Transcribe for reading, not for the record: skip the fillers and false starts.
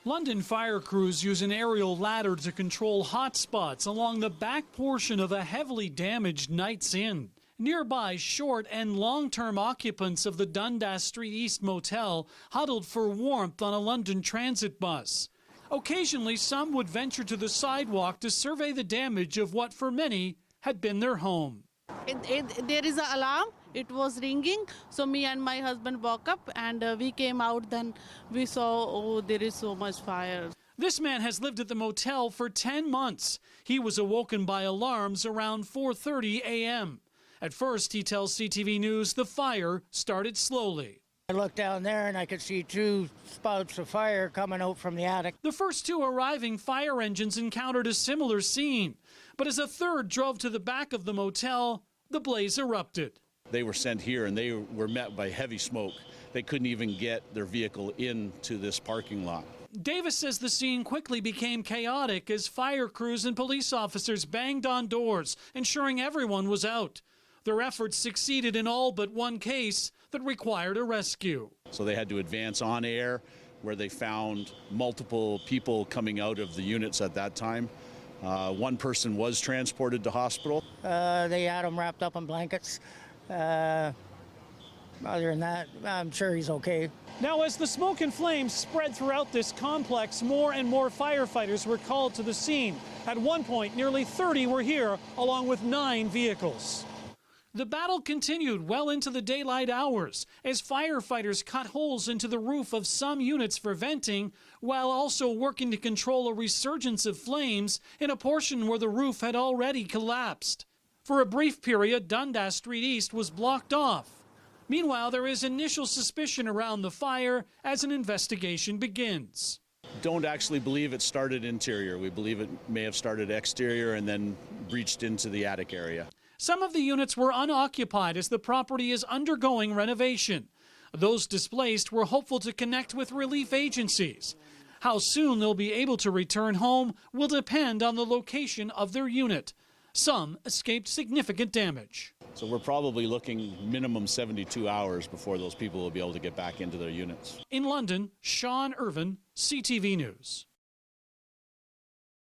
London fire crews use an aerial ladder to control hot spots along the back portion of a heavily damaged Knights Inn. Nearby, short and long-term occupants of the Dundas Street East motel huddled for warmth on a London transit bus. Occasionally, some would venture to the sidewalk to survey the damage of what for many had been their home. There is an alarm. It was ringing, so me and my husband woke up and we came out. Then we saw, oh, there is so much fire. This man has lived at the motel for 10 months. He was awoken by alarms around 4:30 a.m. At first, he tells CTV News the fire started slowly. I looked down there and I could see 2 spouts of fire coming out from the attic. The first 2 arriving fire engines encountered a similar scene, but as a third drove to the back of the motel, the blaze erupted. They were sent here and they were met by heavy smoke. They couldn't even get their vehicle into this parking lot. Davis says the scene quickly became chaotic as fire crews and police officers banged on doors, ensuring everyone was out. Their efforts succeeded in all but one case that required a rescue. So they had to advance on air, where they found multiple people coming out of the units at that time. One person was transported to hospital. They had him wrapped up in blankets. Other than that, I'm sure he's okay. Now, as the smoke and flames spread throughout this complex, more and more firefighters were called to the scene. At one point, nearly 30 were here, along with 9 vehicles. The battle continued well into the daylight hours as firefighters cut holes into the roof of some units for venting, while also working to control a resurgence of flames in a portion where the roof had already collapsed. For a brief period, Dundas Street East was blocked off. Meanwhile, there is initial suspicion around the fire as an investigation begins. Don't actually believe it started interior. We believe it may have started exterior and then breached into the attic area. Some of the units were unoccupied as the property is undergoing renovation. Those displaced were hopeful to connect with relief agencies. How soon they'll be able to return home will depend on the location of their unit. Some escaped significant damage. So we're probably looking minimum 72 hours before those people will be able to get back into their units. In London, Irvine, CTV News.